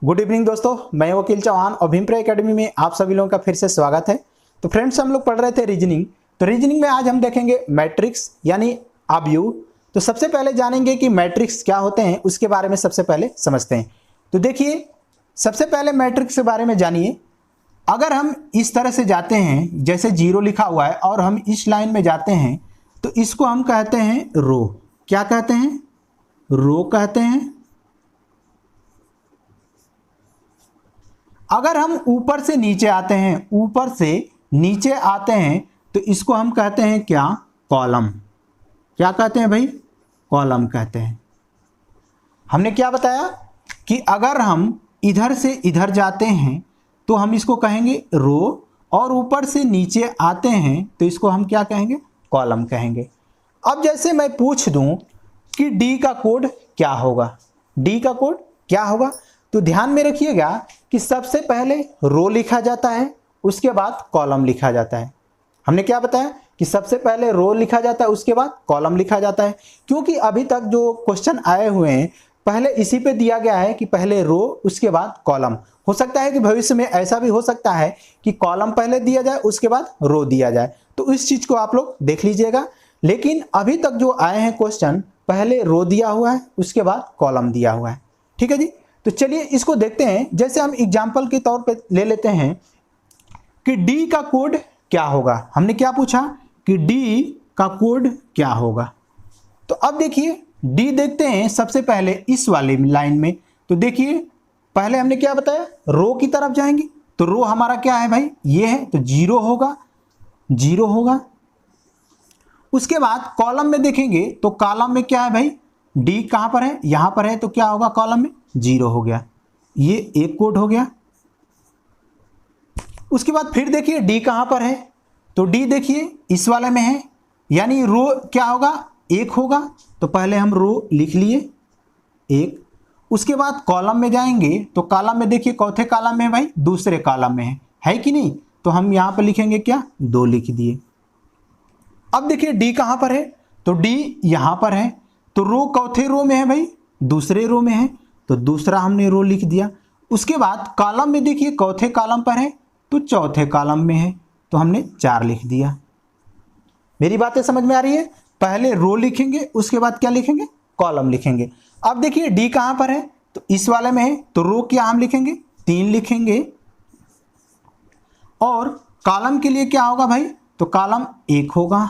Good evening दोस्तों, मैं वकील चौहान और भीमप्रे एकेडमी में आप सभी लोगों का फिर से स्वागत है। तो फ्रेंड्स, हम लोग पढ़ रहे थे रीजनिंग। तो रीजनिंग में आज हम देखेंगे मैट्रिक्स यानी अवयव। तो सबसे पहले जानेंगे कि मैट्रिक्स क्या होते हैं, उसके बारे में सबसे पहले समझते हैं। तो देखिए, सबसे पहले मैट्रिक्स के बारे में जानिए। अगर हम इस तरह से जाते हैं, जैसे 0 लिखा हुआ है और हम इस लाइन में जाते हैं, तो इसको हम कहते हैं रो। क्या कहते हैं? रो कहते हैं। अगर हम ऊपर से नीचे आते हैं, ऊपर से नीचे आते हैं, तो इसको हम कहते हैं क्या? कॉलम। क्या कहते हैं भाई? कॉलम कहते हैं। हमने क्या बताया कि अगर हम इधर से इधर जाते हैं तो हम इसको कहेंगे रो, और ऊपर से नीचे आते हैं तो इसको हम क्या कहेंगे? कॉलम कहेंगे। अब जैसे मैं पूछ दूं कि डी का कोड क्या होगा, डी का कोड क्या होगा, तो ध्यान में रखिएगा कि सबसे पहले रो लिखा जाता है, उसके बाद कॉलम लिखा जाता है। हमने क्या बताया कि सबसे पहले रो लिखा जाता है, उसके बाद कॉलम लिखा जाता है। क्योंकि अभी तक जो क्वेश्चन आए हुए हैं पहले इसी पे दिया गया है कि पहले रो उसके बाद कॉलम। हो सकता है कि भविष्य में ऐसा भी हो सकता है कि कॉलम पहले दिया जाए उसके बाद रो दिया जाए, तो इस चीज को आप लोग देख लीजिएगा। लेकिन अभी तक जो आए हैं क्वेश्चन, पहले रो दिया हुआ है, उसके बाद कॉलम दिया हुआ है। ठीक है जी। तो चलिए इसको देखते हैं। जैसे हम एग्जाम्पल के तौर पे ले लेते हैं कि डी का कोड क्या होगा। हमने क्या पूछा कि डी का कोड क्या होगा। तो अब देखिए डी देखते हैं सबसे पहले इस वाले लाइन में। तो देखिए पहले हमने क्या बताया, रो की तरफ जाएंगे तो रो हमारा क्या है भाई? ये है, तो 0 होगा, 0 होगा। उसके बाद कॉलम में देखेंगे तो कॉलम में क्या है भाई? डी कहां पर है? यहां पर है, तो क्या होगा कॉलम में? 0 हो गया। ये एक कोड हो गया। उसके बाद फिर देखिए डी कहां पर है, तो डी देखिए इस वाले में है, यानी रो क्या होगा? 1 होगा। तो पहले हम रो लिख लिए 1। उसके बाद कॉलम में जाएंगे तो कॉलम में देखिए चौथे कॉलम में है भाई, दूसरे कॉलम में है कि नहीं? तो हम यहां पर लिखेंगे क्या? 2 लिख दिए। अब देखिए डी कहां पर है, तो डी यहां पर है। तो रो चौथे रो में है भाई, दूसरे रो में है, तो दूसरा हमने रो लिख दिया। उसके बाद कॉलम में देखिए चौथे कॉलम पर है, तो चौथे कॉलम में है, तो हमने 4 लिख दिया। मेरी बातें समझ में आ रही है? पहले रो लिखेंगे, उसके बाद क्या लिखेंगे? कॉलम लिखेंगे। अब देखिए डी कहां पर है, तो इस वाले में है, तो रो क्या हम लिखेंगे? 3 लिखेंगे। और कॉलम के लिए क्या होगा भाई? तो कॉलम 1 होगा।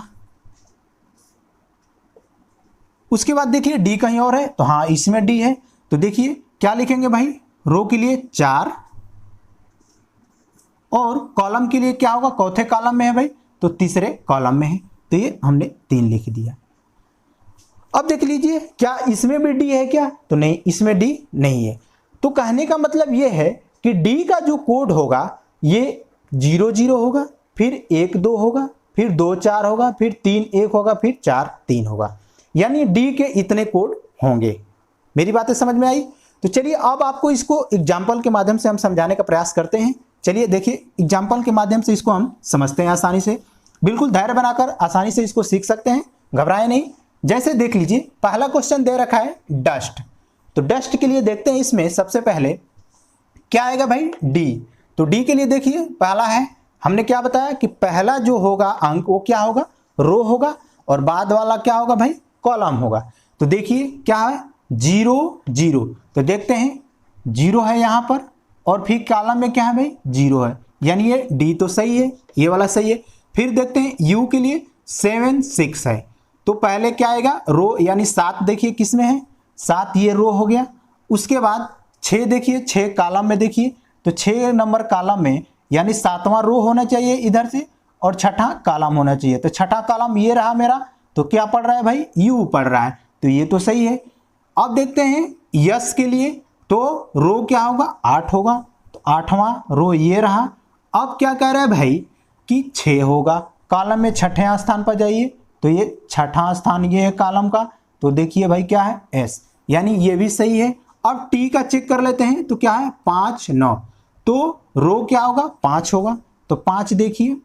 उसके बाद देखिए डी कहीं और है, तो हाँ इसमें डी है, तो देखिए क्या लिखेंगे भाई? रो के लिए 4, और कॉलम के लिए क्या होगा? चौथे कॉलम में है भाई, तो तीसरे कॉलम में है, तो ये हमने 3 लिख दिया। अब देख लीजिए क्या इसमें भी डी है क्या? तो नहीं, इसमें डी नहीं है। तो कहने का मतलब ये है कि डी का जो कोड होगा ये 0 0 होगा, फिर 1 2 होगा, फिर 2 4 होगा, फिर 3 1 होगा, फिर 4 3 होगा, यानी डी के इतने कोड होंगे। मेरी बातें समझ में आई? तो चलिए अब आपको इसको एग्जाम्पल के माध्यम से हम समझाने का प्रयास करते हैं। चलिए देखिए एग्जाम्पल के माध्यम से इसको हम समझते हैं आसानी से। बिल्कुल धैर्य बनाकर आसानी से इसको सीख सकते हैं, घबराए नहीं। जैसे देख लीजिए पहला क्वेश्चन दे रखा है डस्ट। तो डस्ट के लिए देखते हैं इसमें सबसे पहले क्या आएगा भाई? डी। तो डी के लिए देखिए पहला है, हमने क्या बताया कि पहला जो होगा अंक वो क्या होगा? रो होगा, और बाद वाला क्या होगा भाई? कॉलम होगा। तो देखिए क्या है? 0 0। तो देखते हैं 0 है यहां पर, और फिर कॉलम में क्या है भाई? 0 है, यानी ये डी तो सही है, ये वाला सही है। फिर देखते हैं यू के लिए 7 6 है, तो पहले क्या आएगा? रो, यानी 7 देखिए किस में है? 7, ये रो हो गया। उसके बाद 6 देखिए, 6 कॉलम में देखिए, तो 6 नंबर कॉलम में, यानी 7वां रो होना चाहिए इधर से, और छठा कॉलम होना चाहिए। तो छठा कॉलम ये रहा मेरा, तो क्या पढ़ रहा है भाई? यू पढ़ रहा है, तो ये तो सही है। अब देखते हैं यस के लिए, तो रो क्या होगा? 8 होगा, तो 8वां रो ये रहा। अब क्या कह रहा है भाई कि 6 होगा, कॉलम में छठे स्थान पर जाइए, तो ये छठा स्थान ये है कॉलम का, तो देखिए भाई क्या है? एस, यानी ये भी सही है। अब टी का चेक कर लेते हैं, तो क्या है? 5 9, तो रो क्या होगा? 5 होगा, तो 5 देखिए,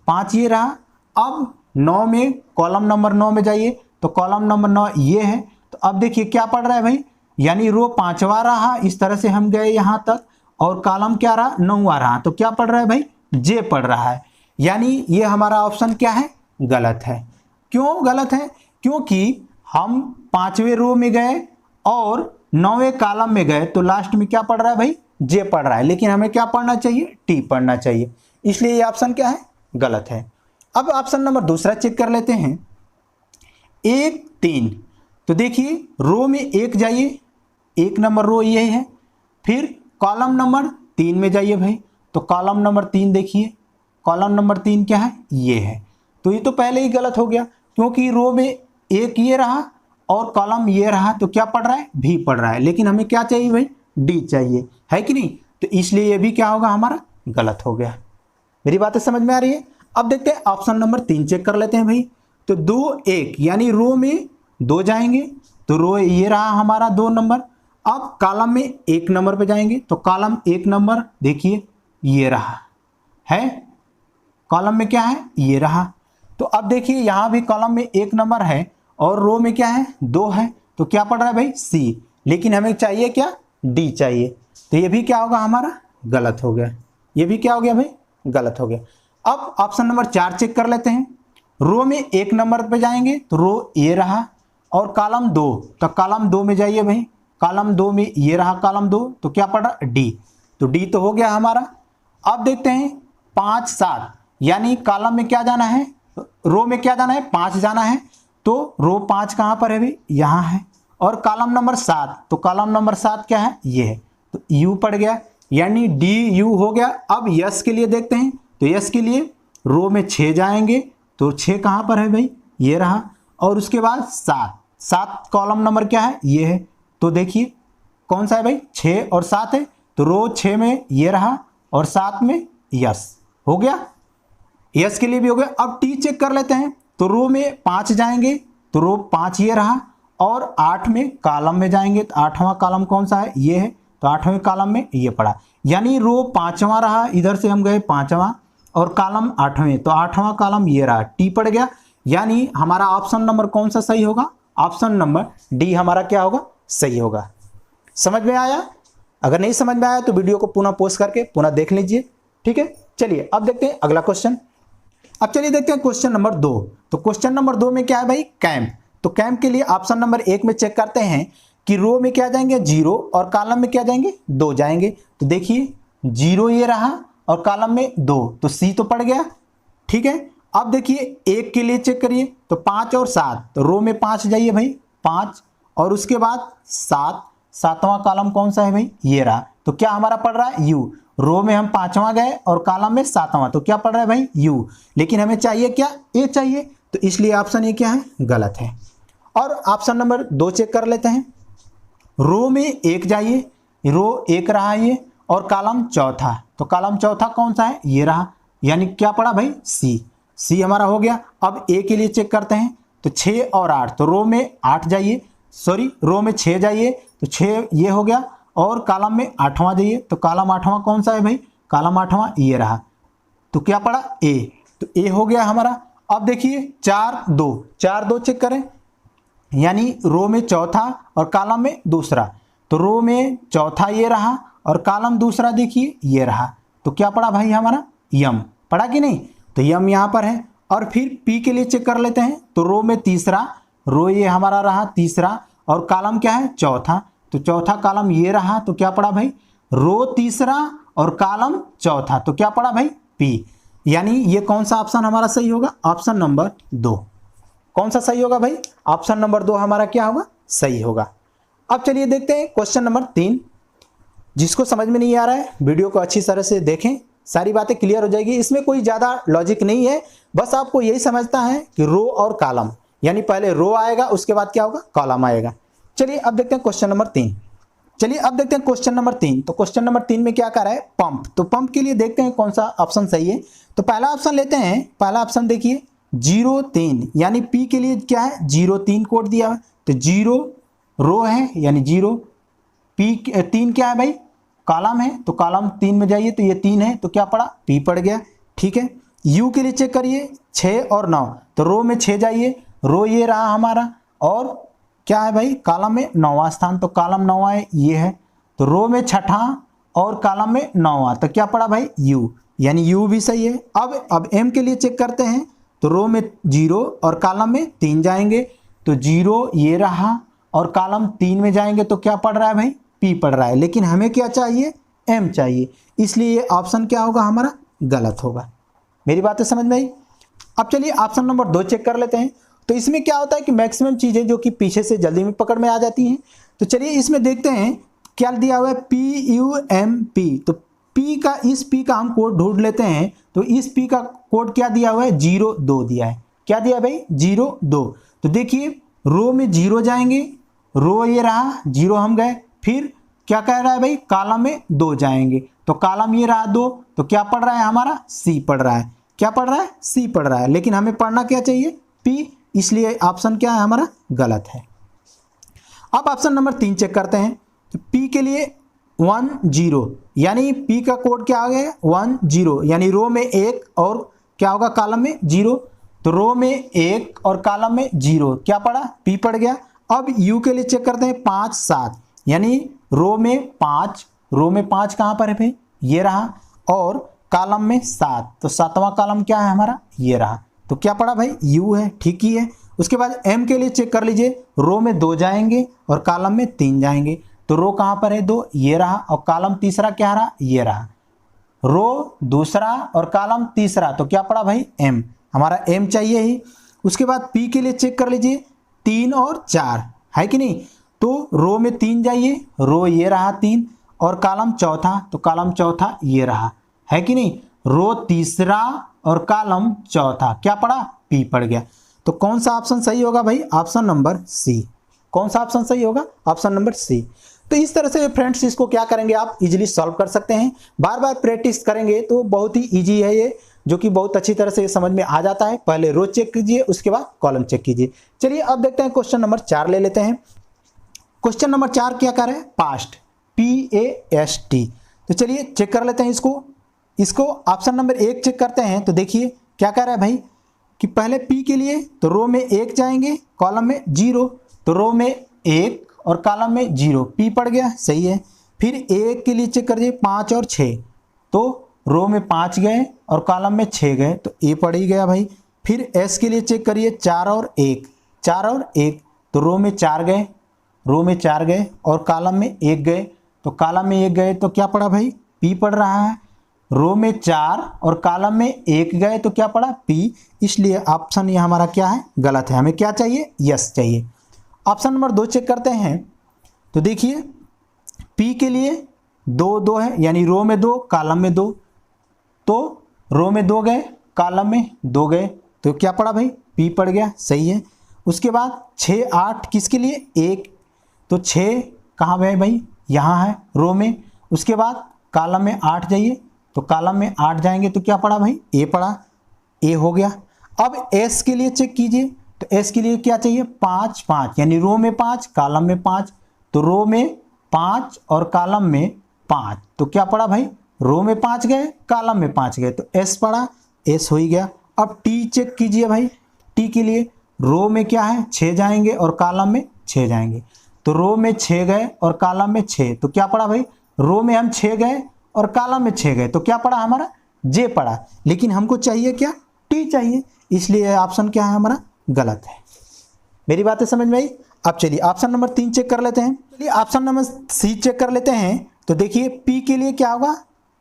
5 ये रहा। अब 9 में, कॉलम नंबर 9 में जाइए, तो कॉलम नंबर 9 ये है। तो अब देखिए क्या पढ़ रहा है भाई? यानी रो 5वां रहा, इस तरह से हम गए यहां तक, और कॉलम क्या रहा 9वां रहा, तो क्या पढ़ रहा है भाई जे पढ़ रहा है। यानी ये हमारा ऑप्शन क्या है गलत है। क्यों गलत है? क्योंकि हम 5वें रो में गए और 9वें कॉलम में गए तो लास्ट में क्या पढ़ रहा है भाई जे पढ़ रहा है, लेकिन हमें क्या पढ़ना चाहिए टी पढ़ना चाहिए, इसलिए ये ऑप्शन क्या है गलत है। अब ऑप्शन नंबर दूसरा चेक कर लेते हैं 1 3। तो देखिए रो में 1 जाइए, 1 नंबर रो ये है, फिर कॉलम नंबर 3 में जाइए भाई, तो कॉलम नंबर 3 देखिए, कॉलम नंबर 3 क्या है ये है, तो ये तो पहले ही गलत हो गया क्योंकि रो में 1 ये रहा और कॉलम ये रहा, तो क्या पढ़ रहा है भी पढ़ रहा है, लेकिन हमें क्या चाहिए भाई डी चाहिए, है कि नहीं, तो इसलिए ये भी क्या होगा हमारा गलत हो गया। मेरी बातें समझ में आ रही है? अब देखते हैं ऑप्शन नंबर 3 चेक कर लेते हैं भाई। तो 2 1 यानी रो में 2 जाएंगे, तो रो ये रहा हमारा 2 नंबर। अब कॉलम में 1 नंबर पे जाएंगे, तो कॉलम 1 नंबर देखिए ये रहा है, कॉलम में क्या है ये रहा। तो अब देखिए यहां भी कॉलम में 1 नंबर है और रो में क्या है 2 है, तो क्या पढ़ रहा है भाई सी, लेकिन हमें चाहिए क्या डी चाहिए, तो ये भी क्या होगा हमारा गलत हो गया, ये भी क्या हो गया भाई गलत हो गया। अब ऑप्शन नंबर 4 चेक कर लेते हैं। रो में 1 नंबर पे जाएंगे तो रो ये रहा और कॉलम 2, तो कॉलम 2 में जाइए भाई, कॉलम 2 में ये रहा कॉलम 2, तो क्या पढ़ रहा डी, तो डी तो हो गया हमारा। अब देखते हैं 5 7 यानी कॉलम में क्या जाना है, रो में क्या जाना है 5 जाना है, तो रो 5 कहां पर है भाई यहां है, और कॉलम नंबर 7, तो कॉलम नंबर 7 क्या है ये है, तो यू पड़ गया, यानी डी यू हो गया। अब यस के लिए देखते हैं, तो यस के लिए रो में 6 जाएंगे, तो 6 कहां पर है भाई ये रहा, और उसके बाद 7 कॉलम नंबर क्या है ये है, तो देखिए कौन सा है भाई 6 और 7 है, तो रो 6 में ये रहा और 7 में यस हो गया, यस के लिए भी हो गया। अब टी चेक कर लेते हैं, तो रो में 5 जाएंगे, तो रो 5 ये रहा, और 8 में कॉलम में जाएंगे, तो 8वां कॉलम कौन सा है ये है, तो 8वें कॉलम में ये पड़ा, यानी रो 5वां रहा, इधर से हम गए 5वां और कॉलम 8वें, तो 8वां कॉलम ये रहा टी पड़ गया, यानी हमारा ऑप्शन नंबर कौन सा सही होगा, ऑप्शन नंबर डी हमारा क्या होगा सही होगा। समझ में आया? अगर नहीं समझ में आया तो वीडियो को पुनः पोस्ट करके पुनः देख लीजिए, ठीक है। चलिए अब देखते हैं अगला क्वेश्चन। अब चलिए देखते हैं क्वेश्चन नंबर 2। तो क्वेश्चन नंबर 2 में क्या है भाई कैंप, तो कैंप के लिए ऑप्शन नंबर 1 में चेक करते हैं कि रो में क्या जाएंगे 0 और कॉलम में क्या जाएंगे 2 जाएंगे, तो देखिए 0 ये रहा और कॉलम में 2, तो सी तो पड़ गया, ठीक है। अब देखिए 1 के लिए चेक करिए, तो 5 और 7, तो रो में 5 जाइए भाई 5, और उसके बाद 7वां कॉलम कौन सा है भाई ये रहा, तो क्या हमारा पड़ रहा है यू, रो में हम 5वां गए और कॉलम में 7वां, तो क्या पड़ रहा है भाई यू, लेकिन हमें चाहिए क्या ए चाहिए, तो इसलिए ऑप्शन ये क्या है गलत है। और ऑप्शन नंबर 2 चेक कर लेते हैं। रो में 1 जाइए, रो 1 रहा ये और कॉलम चौथा, तो कॉलम चौथा कौन सा है ये रहा, यानी क्या पड़ा भाई सी हमारा हो गया। अब ए के लिए चेक करते हैं, तो 6 और 8, तो रो में 8 जाइए, सॉरी रो में 6 जाइए, तो 6 ये हो गया, और कॉलम में 8वां जाइए, तो कॉलम 8वां कौन सा है भाई, कॉलम 8वां ये रहा, तो क्या पड़ा ए, तो ए हो गया हमारा। अब देखिए 4 2 चेक करें, यानी रो में चौथा और कॉलम में दूसरा, तो रो में चौथा ये रहा और कॉलम दूसरा देखिए ये रहा, तो क्या पड़ा भाई हमारा यम पड़ा कि नहीं, तो यम यहाँ पर है। और फिर पी के लिए चेक कर लेते हैं, तो रो में तीसरा, रो ये हमारा रहा तीसरा और कॉलम क्या है चौथा, तो चौथा कॉलम ये रहा, तो क्या पड़ा भाई रो तीसरा और कॉलम चौथा, तो क्या पड़ा भाई पी, यानी ये कौन सा ऑप्शन हमारा सही होगा, ऑप्शन नंबर 2। कौन सा सही होगा भाई, ऑप्शन नंबर 2 हमारा क्या होगा सही होगा। अब चलिए देखते हैं क्वेश्चन नंबर 3। जिसको समझ में नहीं आ रहा है वीडियो को अच्छी तरह से देखें, सारी बातें क्लियर हो जाएगी। इसमें कोई ज़्यादा लॉजिक नहीं है, बस आपको यही समझता है कि रो और कॉलम, यानी पहले रो आएगा उसके बाद क्या होगा कॉलम आएगा। चलिए अब देखते हैं क्वेश्चन नंबर 3। चलिए अब देखते हैं क्वेश्चन नंबर 3। तो क्वेश्चन नंबर 3 में क्या कर रहा है पंप, तो पंप के लिए देखते हैं कौन सा ऑप्शन सही है। तो पहला ऑप्शन लेते हैं, पहला ऑप्शन देखिए 0 3, यानी पी के लिए क्या है 0 3 कोड दिया है, तो 0 रो है यानी 0, पी 3 क्या है भाई कॉलम है, तो कॉलम 3 में जाइए, तो ये 3 है, तो क्या पड़ा पी पड़ गया, ठीक है। यू के लिए चेक करिए 6 और 9, तो रो में 6 जाइए, रो ये रहा हमारा और क्या है भाई, कॉलम में 9वां स्थान, तो कॉलम 9वां है ये है। तो रो में छठा और कॉलम में 9वां, तो क्या पड़ा भाई यू, यानी यू भी सही है। अब एम के लिए चेक करते हैं, तो रो में 0 और कॉलम में 3 जाएंगे, तो 0 ये रहा और कॉलम 3 में जाएंगे तो क्या पड़ रहा है भाई, पी पड़ रहा है। लेकिन हमें क्या चाहिए, एम चाहिए, इसलिए ये ऑप्शन क्या होगा हमारा, गलत होगा। मेरी बातें समझ में आई। अब चलिए ऑप्शन नंबर 2 चेक कर लेते हैं। तो इसमें क्या होता है कि मैक्सिमम चीज़ें जो कि पीछे से जल्दी में पकड़ में आ जाती हैं। तो चलिए इसमें देखते हैं क्या दिया हुआ है, PUMP। तो P का, इस P का हम कोड ढूंढ लेते हैं। तो इस P का कोड क्या दिया हुआ है, 0 2 दिया है। क्या दिया भाई, 0 2। तो देखिए रो में 0 जाएंगे, रो ये रहा 0 हम गए, फिर क्या कह रहा है भाई, कॉलम में 2 जाएंगे, तो कॉलम ये रहा 2, तो क्या पढ़ रहा है हमारा, C पढ़ रहा है। क्या पढ़ रहा है, C पढ़ रहा है। लेकिन हमें पढ़ना क्या चाहिए, P, इसलिए ऑप्शन क्या है हमारा, गलत है। अब ऑप्शन नंबर 3 चेक करते हैं। तो P के लिए 1 0, यानी P का कोड क्या आ गया, 1 0, यानी रो में 1 और क्या होगा, कॉलम में 0। तो रो में 1 और कॉलम में 0, क्या पड़ा, P पड़ गया। अब U के लिए चेक करते हैं, 5 7, यानी रो में 5, रो में 5 कहाँ पर है भाई, ये रहा, और कॉलम में 7, तो 7वां कॉलम क्या है हमारा, ये रहा, तो क्या पड़ा भाई, U है, ठीक ही है। उसके बाद M के लिए चेक कर लीजिए, रो में 2 जाएंगे और कॉलम में 3 जाएंगे, तो रो कहाँ पर है, 2, ये रहा, और कॉलम तीसरा क्या रहा, ये रहा, रो दूसरा और कॉलम तीसरा, तो क्या पड़ा भाई, M, हमारा M चाहिए ही। उसके बाद P के लिए चेक कर लीजिए, 3 और 4 है कि नहीं, तो रो में 3 जाइए, रो ये रहा 3, और कॉलम चौथा, तो कॉलम चौथा ये रहा, है कि नहीं, रो तीसरा और कॉलम चौथा, क्या पड़ा, P पड़ गया। तो कौन सा ऑप्शन सही होगा भाई, ऑप्शन नंबर C। कौन सा ऑप्शन सही होगा, ऑप्शन नंबर C। तो इस तरह से फ्रेंड्स इसको क्या करेंगे, आप इजीली सॉल्व कर सकते हैं। बार बार प्रैक्टिस करेंगे तो बहुत ही इजी है ये, जो कि बहुत अच्छी तरह से समझ में आ जाता है। पहले रो चेक कीजिए, उसके बाद कॉलम चेक कीजिए। चलिए अब देखते हैं क्वेश्चन नंबर 4 ले लेते हैं। क्वेश्चन नंबर 4 क्या कर रहे हैं, पास्ट, PAST। तो चलिए चेक कर लेते हैं इसको ऑप्शन नंबर 1 चेक करते हैं। तो देखिए क्या कह रहा है भाई, कि पहले P के लिए तो रो में 1 जाएंगे, कॉलम में 0, तो रो में 1 और कॉलम में 0, P पड़ गया, सही है। फिर A के लिए चेक करिए, 5 और 6, तो रो में 5 गए और कॉलम में 6 गए, तो A पड़ ही गया भाई। फिर S के लिए चेक करिए, 4 और 1, 4 और 1, तो रो में 4 गए, रो में 4 गए और कॉलम में 1 गए, तो कॉलम में 1 गए तो क्या पड़ा भाई, P पड़ रहा है। रो में 4 और कॉलम में 1 गए तो क्या पड़ा, P, इसलिए ऑप्शन ये हमारा क्या है, गलत है। हमें क्या चाहिए, यस चाहिए। ऑप्शन नंबर 2 चेक करते हैं। तो देखिए P के लिए 2 2 है, यानी रो में 2 कॉलम में 2, तो रो में 2 गए, कॉलम में 2 गए, तो क्या पड़ा भाई, P पड़ गया, सही है। उसके बाद 6 8 किसके लिए, 1, तो 6 कहाँ है भाई, यहाँ है रो में। उसके बाद कॉलम में 8 जाइए, तो कॉलम में 8 जाएंगे तो क्या पड़ा भाई, A पड़ा, A हो गया। अब S के लिए चेक कीजिए, तो S के लिए क्या चाहिए, 5 5, यानी रो में 5 कॉलम में 5, तो रो में 5 और कॉलम में 5, तो क्या पड़ा भाई, रो में 5 गए, कॉलम में 5 गए, तो S पड़ा, S हो ही गया। अब T चेक कीजिए भाई, T के लिए रो में क्या है, 6 जाएंगे और कॉलम में 6 जाएंगे, तो रो में 6 गए और कॉलम में 6, तो क्या पड़ा भाई, रो में हम 6 गए और कॉलम में 6 गए, तो क्या पड़ा हमारा, J पड़ा। लेकिन हमको चाहिए क्या, T चाहिए, इसलिए ऑप्शन क्या है हमारा, गलत है। मेरी बातें समझ में आई। अब चलिए ऑप्शन नंबर 3 चेक कर लेते हैं। चलिए ऑप्शन नंबर C चेक कर लेते हैं। तो देखिए P के लिए क्या होगा,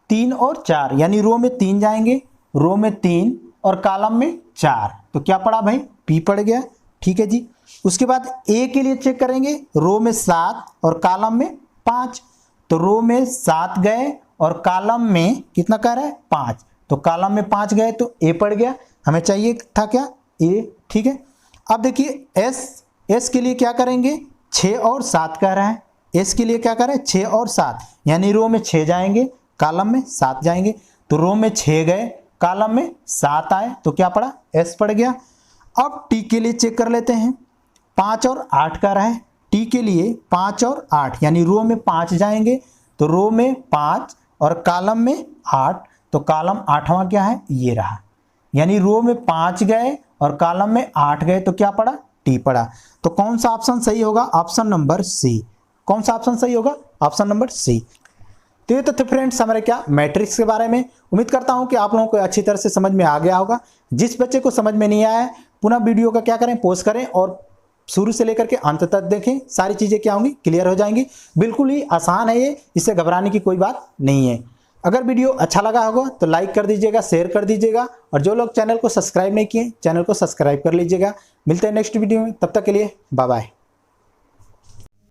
3 और 4, यानी रो में 3 जाएंगे, रो में 3 और कॉलम में 4, तो क्या पड़ा भाई, P पड़ गया, ठीक है जी। उसके बाद A के लिए चेक करेंगे, रो में 7 और कॉलम में 5, तो रो में 7 गए और कॉलम में कितना कह रहा है, 5, तो कॉलम में 5 गए तो A पड़ गया, हमें चाहिए था क्या, A, ठीक है। अब देखिए S के लिए क्या करेंगे, 6 और 7 कह रहा है, S के लिए क्या कर रहा है, 6 और 7, यानी रो में 6 जाएंगे, कॉलम में 7 जाएंगे, तो रो में 6 गए, कॉलम में 7 आए, तो क्या पड़ा, S पड़ गया। अब T के लिए चेक कर लेते हैं, 5 और 8 का रहा है, T के लिए 5 और 8, यानी रो में 5 जाएंगे, तो रो में 5 और कॉलम में 8, तो कॉलम 8वां क्या है, ये रहा, यानी रो में 5 गए और कॉलम में 8 गए, तो क्या पड़ा, टी पढ़ा। तो कौन सा ऑप्शन सही होगा? Option number C. कौन सा ऑप्शन सही होगा? Option number C. तो ये तो फ्रेंड्स हमारे क्या मैट्रिक्स के बारे में। उम्मीद करता हूं कि आप लोगों को अच्छी तरह से समझ में आ गया होगा। जिस बच्चे को समझ में नहीं आया है पुनः वीडियो का क्या करें, पॉज करें और शुरू से लेकर के अंत तक देखें। सारी चीजें क्या होंगी, क्लियर हो जाएंगी। बिल्कुल ही आसान है ये, इससे घबराने की कोई बात नहीं है। अगर वीडियो अच्छा लगा होगा तो लाइक कर दीजिएगा, शेयर कर दीजिएगा, और जो लोग चैनल को सब्सक्राइब नहीं किए चैनल को सब्सक्राइब कर लीजिएगा। मिलते हैं नेक्स्ट वीडियो में, तब तक के लिए बाय बाय।